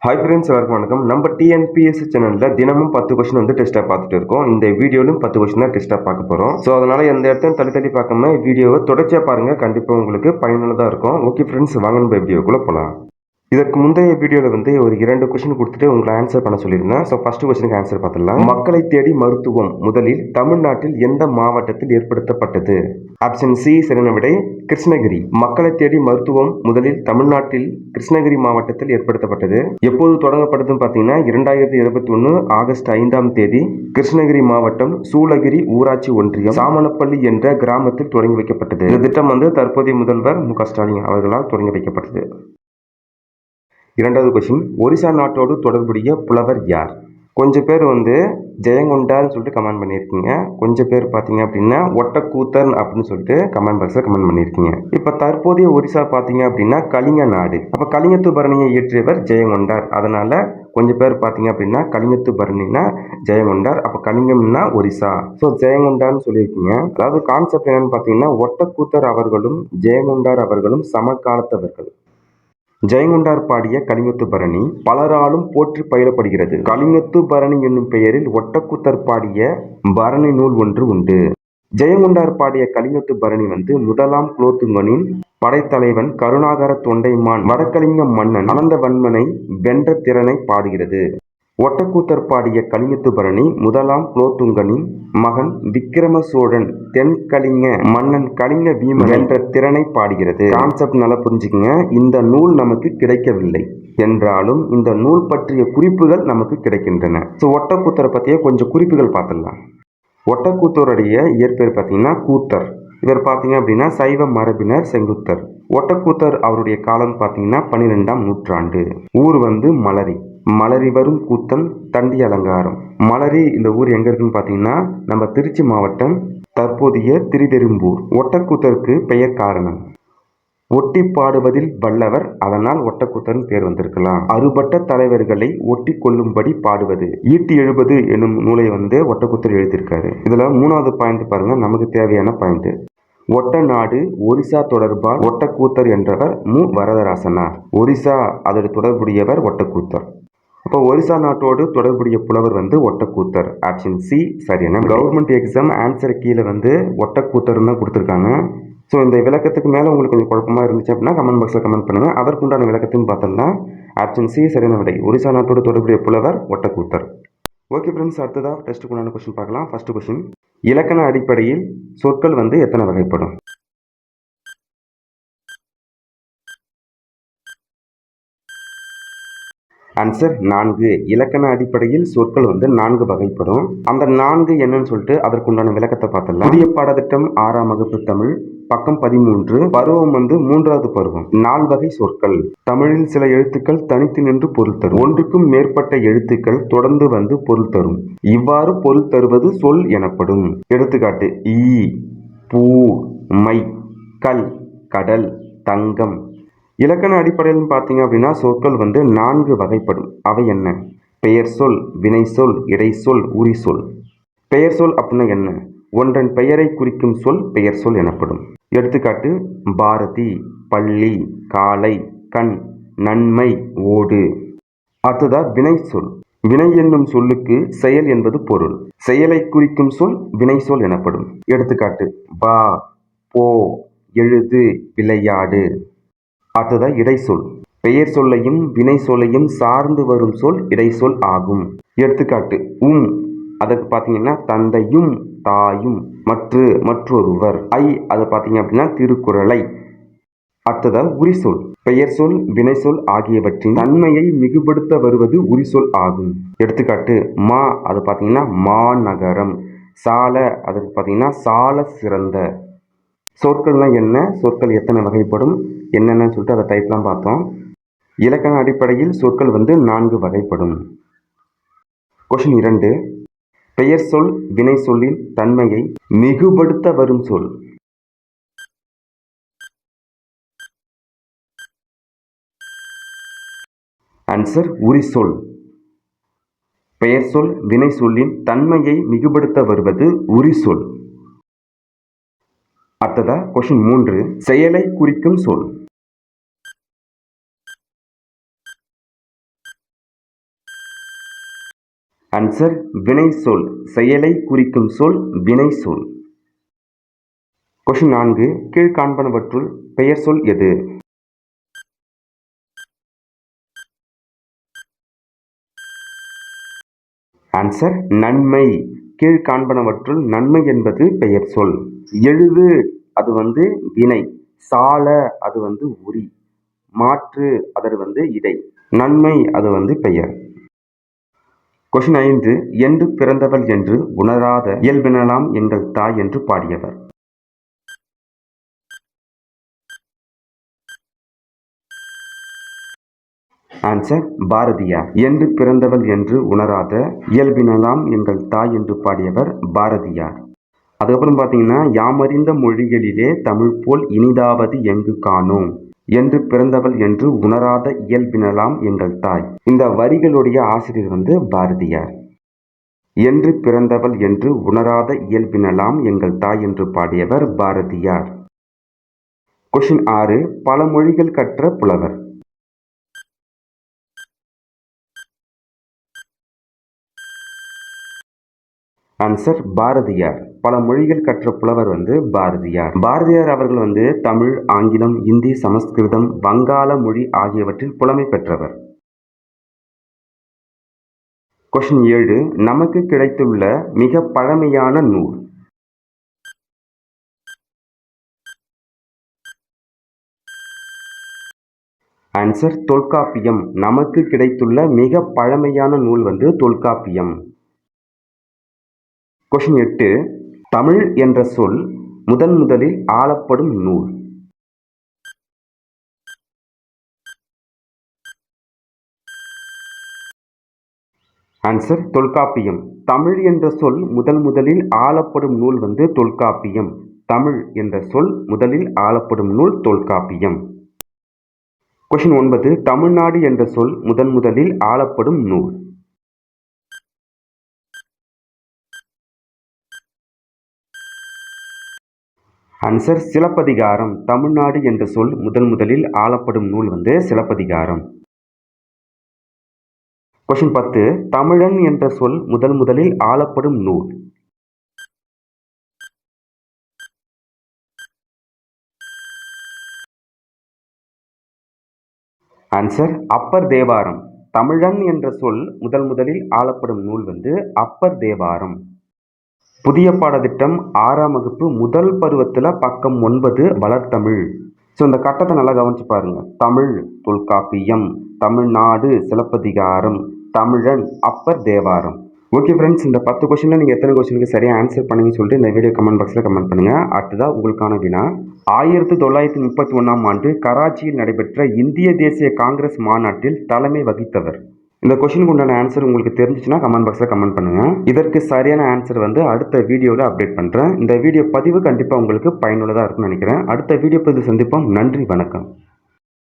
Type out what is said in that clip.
Hi friends, எல்லாருக்கும் வணக்கம். நம்ம டிஎன்பிஎஸ்சி சேனலில் தினமும் 10 கொஸ்டின் வந்து டெஸ்ட்டாக பார்த்துட்டு இருக்கோம். இந்த வீடியோலும் 10 கொஸ்டின் தான் டெஸ்ட்டாக பார்க்க போகிறோம். ஸோ அதனால் எந்த இடத்தையும் தள்ளி பார்க்காம வீடியோவை தொடர்ச்சியாக பாருங்கள். கண்டிப்பாக உங்களுக்கு பயனுள்ளதாக இருக்கும். ஓகே ஃப்ரெண்ட்ஸ், வாங்க நம்ம வீடியோக்குள்ளே போகலாம். இதற்கு முந்தைய வீடியோவில் வந்து ஒரு 2 கொஸ்டின் கொடுத்துட்டு உங்களை ஆன்சர் பண்ண சொல்லியிருந்தேன். ஸோ ஃபர்ஸ்ட் கொஸ்டினுக்கு ஆன்சர் பார்த்துடலாம். மக்களை தேடி மருத்துவம் முதலில் தமிழ்நாட்டில் எந்த மாவட்டத்தில் ஏற்படுத்தப்பட்டது? ஆப்ஷன் சி சரியான விடை கிருஷ்ணகிரி. மக்களை தேடி மருத்துவம் முதலில் தமிழ்நாட்டில் கிருஷ்ணகிரி மாவட்டத்தில் ஏற்படுத்தப்பட்டது. எப்போது தொடங்கப்பட்டதுன்னு பார்த்தீங்கன்னா 2021 ஆகஸ்ட் 5ஆம் தேதி கிருஷ்ணகிரி மாவட்டம் சூளகிரி ஊராட்சி ஒன்றியம் சாமனப்பள்ளி என்ற கிராமத்தில் தொடங்கி வைக்கப்பட்டது. இந்த திட்டம் வந்து தற்போதைய முதல்வர் மு.க. ஸ்டாலின் அவர்களால் தொடங்கி வைக்கப்பட்டது. இரண்டாவது கொஸ்டின், ஒரிசா நாட்டோடு தொடர்புடைய புலவர் யார்? கொஞ்சம் பேர் வந்து ஜெயங்கொண்டான்னு சொல்லிட்டு கமெண்ட் பண்ணியிருக்கீங்க. கொஞ்சம் பேர் பார்த்தீங்க அப்படின்னா ஒட்டக்கூத்தன் அப்படின்னு சொல்லிட்டு கமெண்ட் பாக்ஸில் கமெண்ட் பண்ணியிருக்கீங்க. இப்போ தற்போதைய ஒரிசா பார்த்தீங்க அப்படின்னா கலிங்க நாடு. அப்போ கலிங்கத்து பரணியை இயற்றியவர் ஜெயங்கொண்டார். அதனால கொஞ்சம் பேர் பார்த்தீங்க அப்படின்னா கலிங்கத்து பரணினா ஜெயங்கொண்டார், அப்போ கலிங்கம்னா ஒரிசா. ஸோ ஜெயங்கொண்டார்னு சொல்லியிருக்கீங்க. அதாவது கான்செப்ட் என்னன்னு பார்த்தீங்கன்னா ஒட்டக்கூத்தர் அவர்களும் ஜெயங்கொண்டார் அவர்களும் சமகாலத்தவர்கள். ஜெயங்கொண்டார் பாடிய கலிங்கத்து பரணி பலராலும் போற்றி பயிலப்படுகிறது. கலிங்கத்து பரணி என்னும் பெயரில் ஒட்டக்கூத்தர் பாடிய பரணி நூல் ஒன்று உண்டு. ஜெயங்கொண்டார் பாடிய கலிங்கத்து பரணி வந்து முதலாம் குலோத்துங்கனின் படைத்தலைவன் கருணாகர தொண்டைமான் வடகலிங்க மன்னன் அனந்தவன்மனை வென்ற திறனை பாடுகிறது. ஒட்டக்கூத்தர் பாடிய கலிங்கத்து பரணி முதலாம் குலோத்துங்கனின் மகன் விக்கிரம சோழன் தென்கலிங்க மன்னன் கலிங்க பீமன் என்ற திறனை பாடுகிறது. கான்செப்ட் நல்லா புரிஞ்சுக்கங்க. இந்த நூல் நமக்கு கிடைக்கவில்லை என்றாலும் இந்த நூல் பற்றிய குறிப்புகள் நமக்கு கிடைக்கின்றன. ஸோ ஒட்டக்கூத்தரை பற்றிய கொஞ்சம் குறிப்புகள் பார்த்துடலாம். ஒட்டக்கூத்தருடைய இயற்பெயர் பார்த்தீங்கன்னா கூத்தர். இவர் பார்த்தீங்க அப்படின்னா சைவ மரபினர் செங்குத்தர். ஒட்டக்கூத்தர் அவருடைய காலம் பார்த்தீங்கன்னா 12ஆம் நூற்றாண்டு. ஊர் வந்து மலரி. மலரி வரும் கூத்தன் தண்டி அலங்காரம். மலரி இந்த ஊர் எங்க இருக்குன்னு பார்த்தீங்கன்னா நம்ம திருச்சி மாவட்டம் தற்போதைய திருவெரும்பூர். ஒட்டக்கூத்தருக்கு பெயர் காரணம் ஒட்டி பாடுவதில் வல்லவர், அதனால் ஒட்டக்கூத்தர்னு பேர் வந்திருக்கலாம். அறுபட்ட தலைவர்களை ஒட்டி கொள்ளும்படி பாடுவது. ஈட்டி எழுபது என்னும் நூலை வந்து ஒட்டக்கூத்தர் எழுதியிருக்காரு. இதுல 3வது பாயிண்ட் பாருங்க, நமக்கு தேவையான பாயிண்ட். ஒட்ட நாடு ஒரிசா தொடர்பால் ஒட்டக்கூத்தர் என்றவர் மு. வரதராசனார். ஒரிசா அதோடு தொடர்புடையவர் ஒட்டக்கூத்தர். அப்போ ஒரிசா நாட்டோடு தொடர்புடைய புலவர் வந்து ஒட்டக்கூத்தர். ஆப்ஷன் சி சரியான. கவர்மெண்ட் எக்ஸாம் ஆன்சர் கீழே வந்து ஒட்டக்கூத்தர் தான் கொடுத்துருக்காங்க. ஸோ இந்த விளக்கத்துக்கு மேலே உங்களுக்கு கொஞ்சம் குழப்பமாக இருந்துச்சு அப்படின்னா கமெண்ட் பாக்ஸில் கமெண்ட் பண்ணுங்கள். அதற்குண்டான விளக்கத்தையும் பார்த்தலாம். ஆப்ஷன் சி சரியான விடை. ஒரிசா நாட்டோடு தொடர்புடைய புலவர் ஒட்டக்கூத்தர். ஓகே ஃப்ரெண்ட்ஸ், அடுத்ததாக டெஸ்ட்டுக்குண்டான கொஸ்டின் பார்க்கலாம். ஃபர்ஸ்ட் கொஸ்டின், இலக்கண அடிப்படையில் சொற்கள் வந்து எத்தனை வகைப்படும்? ஆன்சர் 4. இலக்கண அடிப்படையில் சொற்கள் வந்து 4 வகைப்படும். அந்த 4 என்னன்னு சொல்லிட்டு அதற்குண்டான விளக்கத்தை பார்த்தலாம். புதிய பாடத்திட்டம் 6ஆம் வகுப்பு தமிழ், பக்கம் 13. பருவம் வந்து 3வது பருவம். 4 வகை சொற்கள். தமிழில் சில எழுத்துக்கள் தனித்து நின்று பொருள் தரும். ஒன்றுக்கும் மேற்பட்ட எழுத்துக்கள் தொடர்ந்து வந்து பொருள் தரும். இவ்வாறு பொருள் தருவது சொல் எனப்படும். எடுத்துக்காட்டு ஈ, பூ, மை, கல், கடல், தங்கம். இலக்கண அடிப்படையில் பார்த்தீங்க அப்படின்னா சொற்கள் வந்து 4 வகைப்படும். அவை என்ன? பெயர் சொல், வினை சொல், இடை சொல், உரி சொல். பெயர் சொல் அப்படின்னா என்ன? ஒன்றன் பெயரை குறிக்கும் சொல் பெயர் சொல் எனப்படும். எடுத்துக்காட்டு பாரதி, பள்ளி, காலை, கண், நன்மை, ஓடு. அடுத்ததா வினை சொல். வினை என்னும் சொல்லுக்கு செயல் என்பது பொருள். செயலை குறிக்கும் சொல் வினை சொல் எனப்படும். எடுத்துக்காட்டு வா, போ, எழுது, விளையாடு. அடுத்ததா இடைச்சொல். பெயர் சொல்லையும் வினை சொல்லையும் சார்ந்து வரும் சொல் இடைச்சொல் ஆகும். எடுத்துக்காட்டு அதுக்கு பார்த்தீங்கன்னா தந்தையும் தாயும், மற்றொருவர். அது பார்த்தீங்க அப்படின்னா திருக்குறளை. அடுத்ததா உரிசொல். பெயர் சொல் வினை சொல் ஆகியவற்றின் தன்மையை மிகுபடுத்த வருவது உரிசொல் ஆகும். எடுத்துக்காட்டு மா, அது பார்த்தீங்கன்னா மாநகரம். சால, அதுக்கு பார்த்தீங்கன்னா சால சிறந்த. சொற்கள்லாம் என்ன? சொற்கள் எத்தனை வகைப்படும், என்னென்னு சொல்லிட்டு அதை டைப்லாம் பார்த்தோம். இலக்கண அடிப்படையில் சொற்கள் வந்து 4 வகைப்படும். கொஸ்டின் 2, பெயர் சொல் வினை சொல்லின் தன்மையை மிகுபடுத்த வரும் சொல். ஆன்சர் உரிசொல். பெயர் சொல் வினை சொல்லின் தன்மையை மிகுபடுத்த வருவது உரிசொல். அடுத்ததா கொஸ்டின் 3, செயலை குறிக்கும் சொல். ஆன்சர் வினை சொல். செயலை குறிக்கும் சொல் வினை சொல். கொஸ்டின் 4. கீழ்காண்பனவற்றுள் பெயர் சொல் எது? ஆன்சர் நன்மை. கீழ்காண்பனவற்றுள் நன்மை என்பது பெயர் சொல். எழுது அது வினை. சால அது உரி. மாற்று அது இடை. நன்மை அது பெயர். கொஸ்டின் 5. என்று பிறந்தவள் என்று உணராத இயல்பினலாம் எங்கள் தாய் என்று பாடியவர்? ஆன்சர் பாரதியார். என்று பிறந்தவள் என்று உணராத இயல்பினலாம் எங்கள் தாய் என்று பாடியவர் பாரதியார். அதுக்கப்புறம் பார்த்தீங்கன்னா, யாமறிந்த மொழிகளிலே தமிழ் போல் இனிதாவது எங்கு காணோம். என்று பிறந்தவள் என்று உணராத இயல்பினலாம் எங்கள் தாய். இந்த வரிகளுடைய ஆசிரியர் பாரதியார். என்று பிறந்தவள் என்று உணராத இயல்பினலாம் எங்கள் தாய் என்று பாடியவர் பாரதியார். கொஸ்டின் 6. பல மொழிகள் கற்ற புலவர்? ஆன்சர் பாரதியார். பல மொழிகள் கற்ற புலவர் பாரதியார். பாரதியார் அவர்கள் தமிழ், ஆங்கிலம், இந்தி, சமஸ்கிருதம், வங்காள மொழி ஆகியவற்றில் புலமை பெற்றவர். கொஸ்டின் 7. நமக்கு கிடைத்துள்ள மிக பழமையான நூல்? ஆன்சர் தொல்காப்பியம். நமக்கு கிடைத்துள்ள மிக பழமையான நூல் தொல்காப்பியம். கொஸ்டின் 8. தமிழ் என்ற சொல் முதலில் ஆளப்படும் நூல்? ஆன்சர் தொல்காப்பியம். தமிழ் என்ற சொல் முதலில் ஆளப்படும் நூல் தொல்காப்பியம். தமிழ் என்ற சொல் முதலில் ஆளப்படும் நூல் தொல்காப்பியம். கொஸ்டின் 9. தமிழ்நாடு என்ற சொல் முதலில் ஆளப்படும் நூல்? ஆன்சர் சிலப்பதிகாரம். தமிழ்நாடு என்ற சொல் முதலில் ஆளப்படும் நூல் சிலப்பதிகாரம். கொஸ்டின் 10. தமிழன் என்ற சொல் முதலில் ஆளப்படும் நூல்? ஆன்சர் அப்பர் தேவாரம். தமிழன் என்ற சொல் முதலில் ஆளப்படும் நூல் அப்பர் தேவாரம். புதிய பாடத்திட்டம் 6ஆம் வகுப்பு முதல் பருவத்தில் பக்கம் 9 வளர்த்தமிழ். ஸோ இந்த கட்டத்தை நல்லா கவனிச்சு பாருங்க. தமிழ் தொல்காப்பியம், தமிழ்நாடு சிலப்பதிகாரம், தமிழன் அப்பர் தேவாரம். ஓகே ஃப்ரெண்ட்ஸ், இந்த 10 கொஸ்டினில் நீங்கள் எத்தனை கொஸ்டினுக்கு சரியாக ஆன்சர் பண்ணீங்கன்னு சொல்லிட்டு இந்த வீடியோ கமெண்ட் பாக்ஸில் கமெண்ட் பண்ணுங்கள். அடுத்ததாக உங்களுக்கான வினா, 1931ஆம் ஆண்டு கராச்சியில் நடைபெற்ற இந்திய தேசிய காங்கிரஸ் மாநாட்டில் தலைமை வகித்தவர்? இந்த கொஸ்டினுக்கு உண்டான ஆன்சர் உங்களுக்கு தெரிஞ்சிச்சுன்னா கமெண்ட் பாக்ஸில் கமெண்ட் பண்ணுங்கள். இதற்கு சரியான ஆன்சர் அடுத்த வீடியோவில் அப்டேட் பண்ணுறேன். இந்த வீடியோ பதிவு கண்டிப்பாக உங்களுக்கு பயனுள்ளதாக இருக்கும்னு நினைக்கிறேன். அடுத்த வீடியோ பதிவு சந்திப்போம். நன்றி, வணக்கம்.